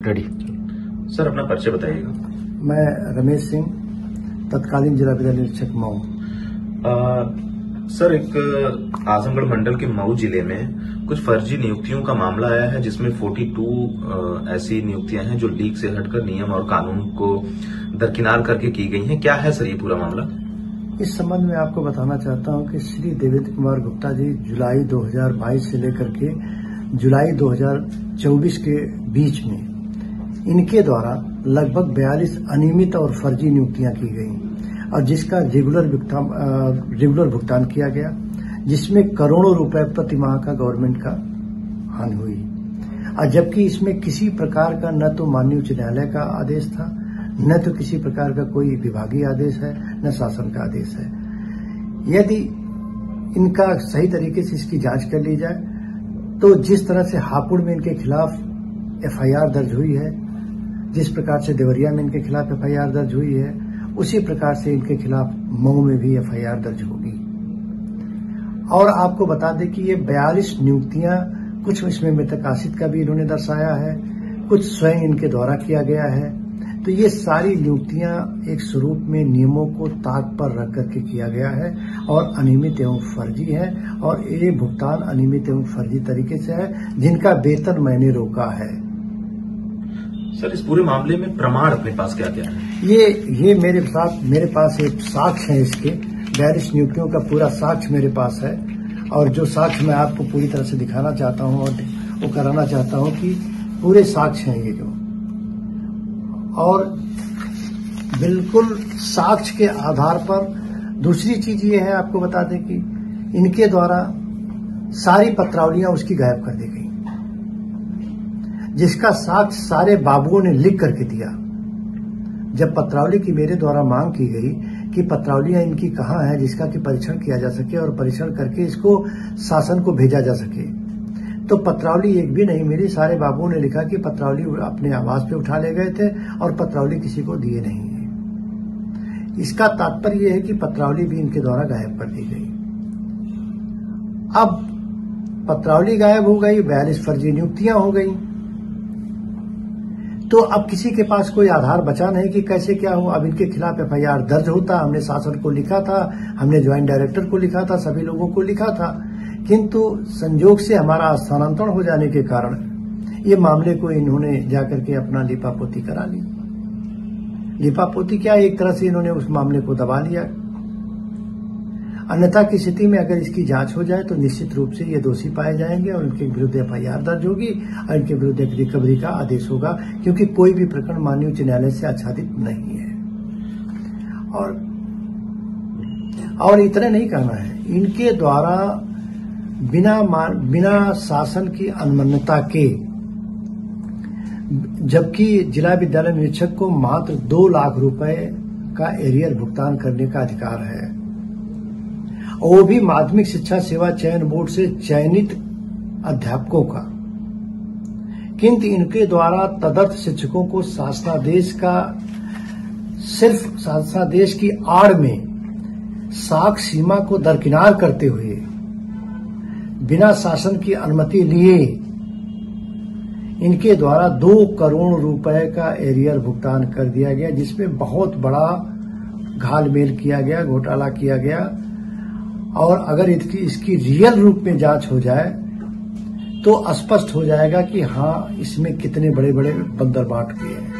Ready. Sir अपना परिचय बताइएगा। मैं रमेश सिंह, तत्कालीन जिला विद्यालय निरीक्षक मऊ। सर एक आजमगढ़ मंडल के मऊ जिले में कुछ फर्जी नियुक्तियों का मामला आया है, जिसमें 42 ऐसी नियुक्तियां हैं जो लीग से हटकर नियम और कानून को दरकिनार करके की गई हैं। क्या है सर ये पूरा मामला? इस संबंध में आपको बताना चाहता हूं कि श्री देवेंद्र कुमार गुप्ता जी जुलाई 2022 से लेकर के जुलाई 2024 के बीच में इनके द्वारा लगभग 42 अनियमित और फर्जी नियुक्तियां की गई और जिसका रेगुलर भुगतान किया गया, जिसमें करोड़ों रुपए प्रति माह का गवर्नमेंट का हानि हुई। और जबकि इसमें किसी प्रकार का न तो माननीय उच्च न्यायालय का आदेश था, न तो किसी प्रकार का कोई विभागीय आदेश है, न शासन का आदेश है। यदि इनका सही तरीके से इसकी जांच कर ली जाए तो जिस तरह से हापुड़ में इनके खिलाफ एफआईआर दर्ज हुई है, जिस प्रकार से देवरिया में इनके खिलाफ एफआईआर दर्ज हुई है, उसी प्रकार से इनके खिलाफ मऊ में भी एफआईआर दर्ज होगी। और आपको बता दें कि ये 42 नियुक्तियां, कुछ इसमें मृतक आशित का भी इन्होंने दर्शाया है, कुछ स्वयं इनके द्वारा किया गया है। तो ये सारी नियुक्तियां एक स्वरूप में नियमों को ताक पर रख करके किया गया है और अनियमित एवं फर्जी है, और ये भुगतान अनियमित एवं फर्जी तरीके से है, जिनका वेतन मैंने रोका है। सर इस पूरे मामले में प्रमाण अपने पास क्या क्या है? ये मेरे पास एक साक्ष्य है, इसके 42 नियुक्तियों का पूरा साक्ष्य मेरे पास है। और जो साक्ष्य मैं आपको पूरी तरह से दिखाना चाहता हूं और वो कराना चाहता हूं कि पूरे साक्ष्य हैं ये जो, और बिल्कुल साक्ष्य के आधार पर। दूसरी चीज ये है, आपको बता दें कि इनके द्वारा सारी पत्रावलियां उसकी गायब कर दी गई, जिसका साक्ष्य सारे बाबुओं ने लिख करके दिया। जब पत्रावली की मेरे द्वारा मांग की गई कि पत्रावलियां इनकी कहाँ है, जिसका कि परीक्षण किया जा सके और परीक्षण करके इसको शासन को भेजा जा सके, तो पत्रावली एक भी नहीं मिली। सारे बाबुओं ने लिखा कि पत्रावली अपने आवास पे उठा ले गए थे और पत्रावली किसी को दिए नहीं है। इसका तात्पर्य यह है कि पत्रावली भी इनके द्वारा गायब कर दी गई। अब पत्रावली गायब हो गई, 42 फर्जी नियुक्तियां हो गई, तो अब किसी के पास कोई आधार बचा नहीं कि कैसे क्या हो। अब इनके खिलाफ एफआईआर दर्ज होता, हमने शासन को लिखा था, हमने ज्वाइंट डायरेक्टर को लिखा था, सभी लोगों को लिखा था, किंतु संजोग से हमारा स्थानांतरण हो जाने के कारण ये मामले को इन्होंने जाकर के अपना लिपापोती करा ली। लिपापोती क्या, एक तरह से इन्होंने उस मामले को दबा लिया। अन्यथा की स्थिति में अगर इसकी जांच हो जाए तो निश्चित रूप से ये दोषी पाए जाएंगे और उनके विरुद्ध एफआईआर दर्ज होगी और इनके विरुद्ध एक रिकवरी का आदेश होगा, क्योंकि कोई भी प्रकरण माननीय उच्च न्यायालय से आच्छादित नहीं है। और इतना नहीं कहना है, इनके द्वारा बिना शासन की अनुमन्यता के, जबकि जिला विद्यालय निरीक्षक को मात्र 2 लाख रुपए का एरियर भुगतान करने का अधिकार है, वो भी माध्यमिक शिक्षा सेवा चयन बोर्ड से चयनित अध्यापकों का, किंतु इनके द्वारा तदर्थ शिक्षकों को शासनादेश की आड़ में साख सीमा को दरकिनार करते हुए बिना शासन की अनुमति लिए इनके द्वारा 2 करोड़ रुपए का एरियर भुगतान कर दिया गया, जिसमें बहुत बड़ा घालमेल किया गया, घोटाला किया गया। और अगर इसकी रियल रूप में जांच हो जाए तो स्पष्ट हो जाएगा कि हाँ, इसमें कितने बड़े बड़े बंदरबाट किए हैं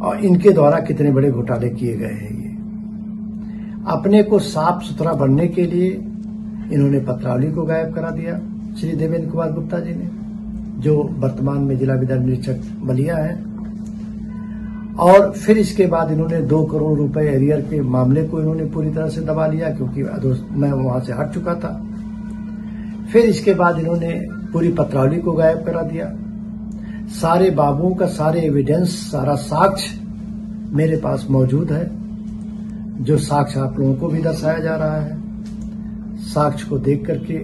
और इनके द्वारा कितने बड़े घोटाले किए गए हैं। ये अपने को साफ सुथरा बनने के लिए इन्होंने पत्रावली को गायब करा दिया, श्री देवेंद्र कुमार गुप्ता जी ने, जो वर्तमान में जिला विद्यालय निरीक्षक बलिया है। और फिर इसके बाद इन्होंने 2 करोड़ रुपए एरियर के मामले को इन्होंने पूरी तरह से दबा लिया, क्योंकि मैं वहां से हट चुका था। फिर इसके बाद इन्होंने पूरी पत्रावली को गायब करा दिया। सारे बाबुओं का सारे एविडेंस, सारा साक्ष्य मेरे पास मौजूद है, जो साक्ष्य आप लोगों को भी दर्शाया जा रहा है। साक्ष्य को देख करके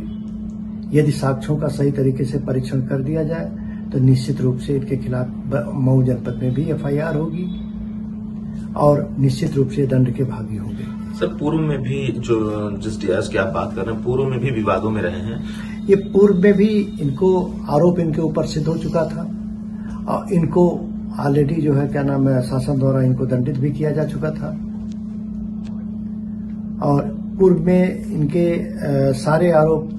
यदि साक्ष्यों का सही तरीके से परीक्षण कर दिया जाए तो निश्चित रूप से इनके खिलाफ मऊ जनपद में भी एफआईआर होगी और निश्चित रूप से दंड के भागी होंगे। सर पूर्व में भी जो जिस डीआईएस की आप बात कर रहे हैं, पूर्व में भी विवादों में रहे हैं। ये पूर्व में भी इनको आरोप इनके ऊपर सिद्ध हो चुका था और इनको ऑलरेडी जो है क्या नाम है शासन द्वारा इनको दंडित भी किया जा चुका था। और पूर्व में इनके सारे आरोप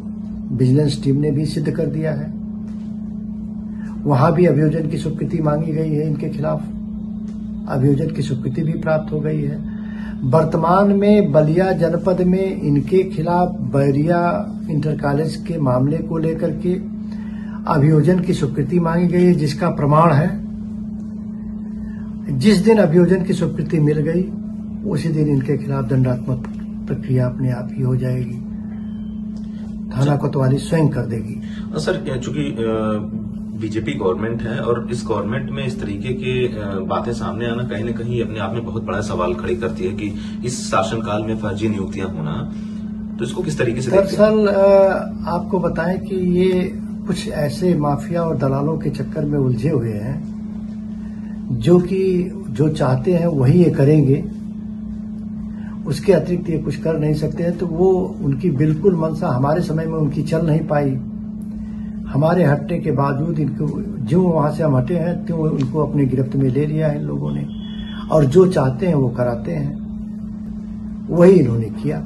विजिलेंस टीम ने भी सिद्ध कर दिया है। वहां भी अभियोजन की स्वीकृति मांगी गई है इनके खिलाफ, अभियोजन की स्वीकृति भी प्राप्त हो गई है। वर्तमान में बलिया जनपद में इनके खिलाफ बैरिया इंटर कॉलेज के मामले को लेकर के अभियोजन की स्वीकृति मांगी गई है, जिसका प्रमाण है जिस दिन अभियोजन की स्वीकृति मिल गई उसी दिन इनके खिलाफ दंडात्मक प्रक्रिया अपने आप ही हो जाएगी, थाना कोतवाली स्वयं कर देगी। सर चूंकि बीजेपी गवर्नमेंट है और इस गवर्नमेंट में इस तरीके के बातें सामने आना कहीं न कहीं अपने आप में बहुत बड़ा सवाल खड़ी करती है कि इस शासनकाल में फर्जी नियुक्तियां होना, तो इसको किस तरीके से दरअसल आपको बताएं कि ये कुछ ऐसे माफिया और दलालों के चक्कर में उलझे हुए हैं जो चाहते हैं वही ये करेंगे, उसके अतिरिक्त ये कुछ कर नहीं सकते हैं। तो वो उनकी बिल्कुल मंशा हमारे समय में उनकी चल नहीं पाई। हमारे हटने के बावजूद इनको जो वहां से हम हटे हैं तो उनको अपने गिरफ्त में ले लिया है इन लोगों ने, और जो चाहते हैं वो कराते हैं, वही इन्होंने किया।